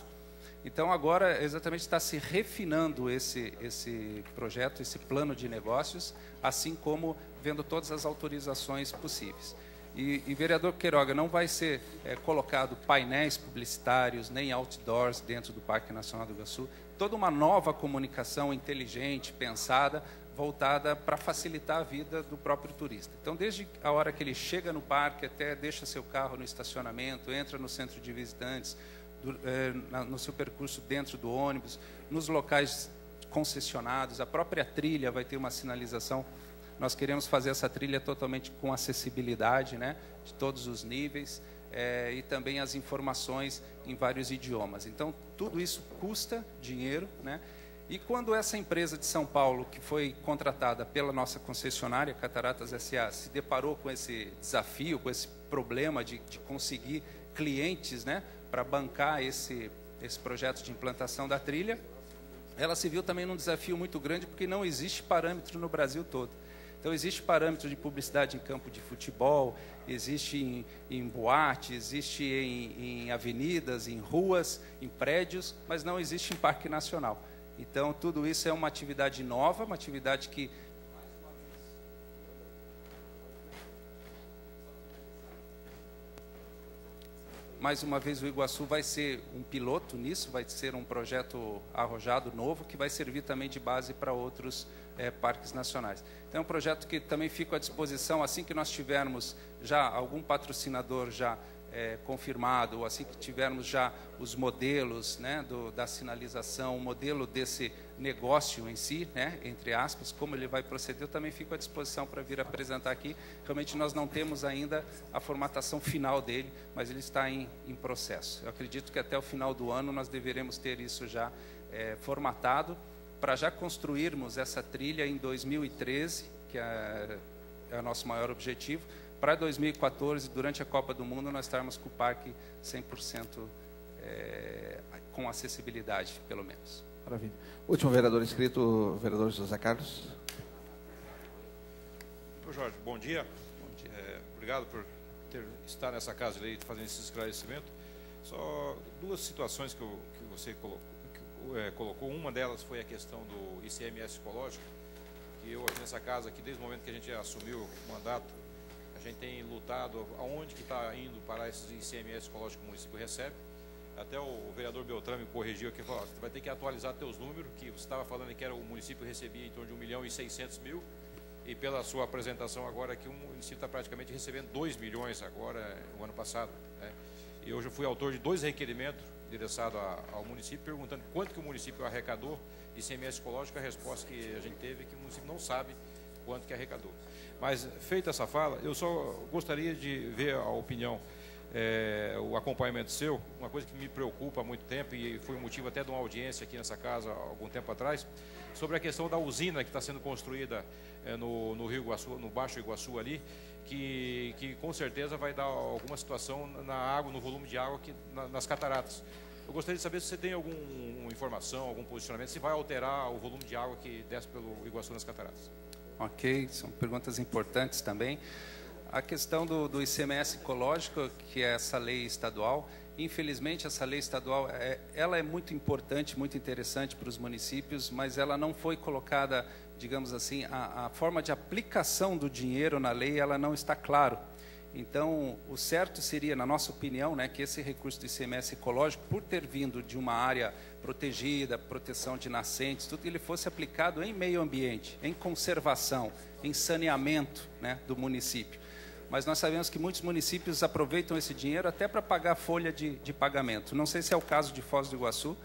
Então, agora, exatamente, está se refinando esse projeto, esse plano de negócios, assim como vendo todas as autorizações possíveis. E vereador Queiroga, não vai ser colocado painéis publicitários, nem outdoors dentro do Parque Nacional do Iguaçu. Toda uma nova comunicação inteligente, pensada, voltada para facilitar a vida do próprio turista. Então, desde a hora que ele chega no parque, até deixa seu carro no estacionamento, entra no centro de visitantes, no seu percurso dentro do ônibus, nos locais concessionados, a própria trilha vai ter uma sinalização. Nós queremos fazer essa trilha totalmente com acessibilidade, né, de todos os níveis, e também as informações em vários idiomas. Então, tudo isso custa dinheiro, né? E quando essa empresa de São Paulo, que foi contratada pela nossa concessionária, Cataratas S.A., se deparou com esse desafio, com esse problema de conseguir clientes, né, para bancar esse projeto de implantação da trilha, ela se viu também num desafio muito grande, porque não existe parâmetro no Brasil todo. Então, existe parâmetro de publicidade em campo de futebol, existe em boate, existe em avenidas, em ruas, em prédios, mas não existe em parque nacional. Então, tudo isso é uma atividade nova, uma atividade que... Mais uma vez, o Iguaçu vai ser um piloto nisso, vai ser um projeto arrojado novo, que vai servir também de base para outros parques nacionais. Então, é um projeto que também fica à disposição, assim que nós tivermos já algum patrocinador já confirmado, ou assim que tivermos já os modelos, né, da sinalização, o modelo desse negócio em si, né, entre aspas, como ele vai proceder, eu também fico à disposição para vir apresentar aqui. Realmente nós não temos ainda a formatação final dele, mas ele está em processo. Eu acredito que até o final do ano nós deveremos ter isso já formatado, para já construirmos essa trilha em 2013, que é o nosso maior objetivo, para 2014, durante a Copa do Mundo, nós estarmos com o parque 100% com acessibilidade, pelo menos. Maravilha. Último vereador inscrito, o vereador José Carlos. Ô Jorge, bom dia. Bom dia. Obrigado por estar nessa casa e fazendo esse esclarecimento. Só duas situações que você colocou. Uma delas foi a questão do ICMS ecológico, que eu aqui nessa casa, aqui, desde o momento que a gente assumiu o mandato, a gente tem lutado aonde que está indo para esses ICMS ecológicos que o município recebe. Até o vereador Beltrão me corrigiu aqui, falou, você vai ter que atualizar teus números, que você estava falando que o município recebia em torno de 1.600.000, e pela sua apresentação agora que o município está praticamente recebendo 2 milhões agora, o ano passado, né? E hoje eu fui autor de 2 requerimentos endereçados ao município, perguntando quanto que o município arrecadou de ICMS ecológico. A resposta que a gente teve é que o município não sabe quanto que arrecadou. Mas, feita essa fala, eu só gostaria de ver a opinião, o acompanhamento seu, uma coisa que me preocupa há muito tempo, e foi motivo até de uma audiência aqui nessa casa, algum tempo atrás, sobre a questão da usina que está sendo construída no Rio Iguaçu, no Baixo Iguaçu ali, que com certeza vai dar alguma situação na água, no volume de água aqui nas cataratas. Eu gostaria de saber se você tem alguma informação, algum posicionamento, se vai alterar o volume de água que desce pelo Iguaçu nas cataratas. Ok, são perguntas importantes também. A questão do ICMS ecológico, que é essa lei estadual, infelizmente essa lei estadual ela é muito importante, muito interessante para os municípios, mas ela não foi colocada, digamos assim, a forma de aplicação do dinheiro na lei, ela não está claro. Então, o certo seria, na nossa opinião, né, que esse recurso do ICMS ecológico, por ter vindo de uma área protegida, proteção de nascentes, tudo, ele fosse aplicado em meio ambiente, em conservação, em saneamento, né, do município. Mas nós sabemos que muitos municípios aproveitam esse dinheiro até para pagar a folha de pagamento. Não sei se é o caso de Foz do Iguaçu,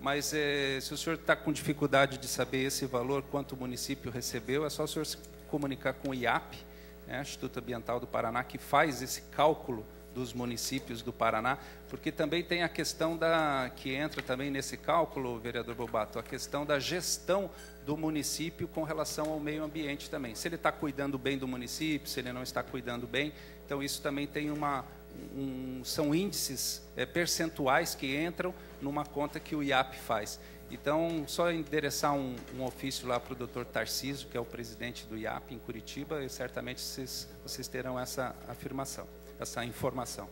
mas se o senhor está com dificuldade de saber esse valor, quanto o município recebeu, é só o senhor se comunicar com o IAP, Instituto Ambiental do Paraná, que faz esse cálculo dos municípios do Paraná, porque também tem a questão que entra também nesse cálculo, vereador Bobato, a questão da gestão do município com relação ao meio ambiente também. Se ele está cuidando bem do município, se ele não está cuidando bem, então isso também tem são índices percentuais que entram numa conta que o IAP faz. Então, só endereçar um ofício lá para o doutor Tarcísio, que é o presidente do IAP em Curitiba, e certamente vocês terão essa afirmação, essa informação.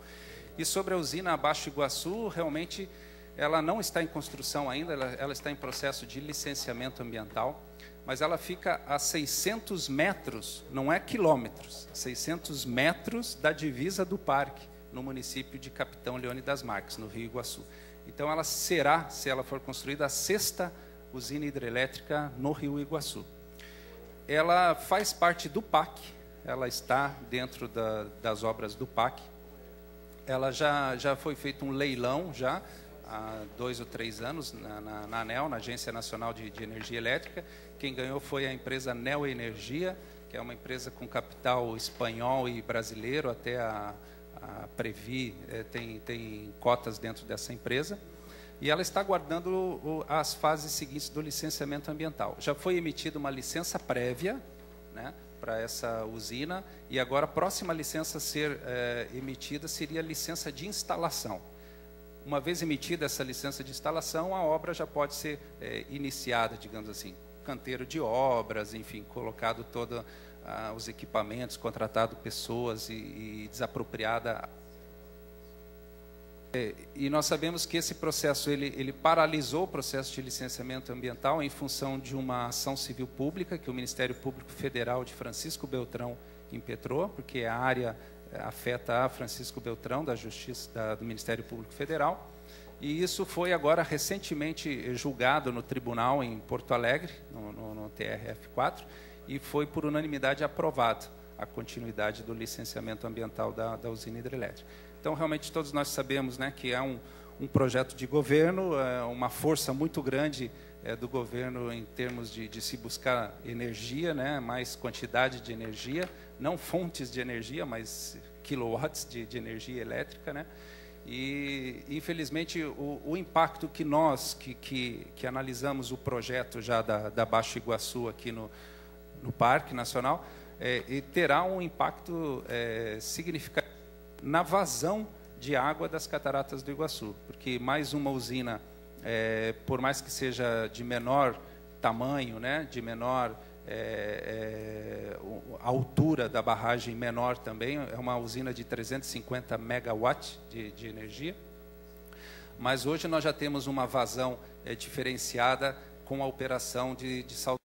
E sobre a usina Baixo Iguaçu, realmente ela não está em construção ainda, ela está em processo de licenciamento ambiental, mas ela fica a 600 metros, não é quilômetros, 600 metros da divisa do parque, no município de Capitão Leônidas Marques, no Rio Iguaçu. Então, ela será, se ela for construída, a 6ª usina hidrelétrica no Rio Iguaçu. ela faz parte do PAC, ela está dentro das obras do PAC. Ela já foi feito um leilão já há 2 ou 3 anos na ANEEL, na Agência Nacional de Energia Elétrica. Quem ganhou foi a empresa Neoenergia, que é uma empresa com capital espanhol e brasileiro, até a Previ tem cotas dentro dessa empresa. E ela está aguardando as fases seguintes do licenciamento ambiental. Já foi emitida uma licença prévia, né, para essa usina, e agora a próxima licença a ser emitida seria a licença de instalação. Uma vez emitida essa licença de instalação, a obra já pode ser iniciada, digamos assim, canteiro de obras, enfim, colocado todos os equipamentos, contratado pessoas e desapropriada. E nós sabemos que esse processo, ele paralisou o processo de licenciamento ambiental em função de uma ação civil pública que o Ministério Público Federal de Francisco Beltrão impetrou, porque a área afeta a Francisco Beltrão, da Justiça do Ministério Público Federal. E isso foi agora recentemente julgado no tribunal em Porto Alegre, no TRF4, e foi por unanimidade aprovado a continuidade do licenciamento ambiental da usina hidrelétrica. Então, realmente, todos nós sabemos, né, que é um projeto de governo, uma força muito grande do governo em termos de se buscar energia, né, mais quantidade de energia, não fontes de energia, mas quilowatts de energia elétrica, né? E, infelizmente, o impacto que nós, que analisamos o projeto já da Baixo Iguaçu aqui no Parque Nacional, terá um impacto significativo na vazão de água das cataratas do Iguaçu, porque mais uma usina, por mais que seja de menor tamanho, né, de menor a altura da barragem menor também, é uma usina de 350 megawatts de energia, mas hoje nós já temos uma vazão diferenciada com a operação de saldo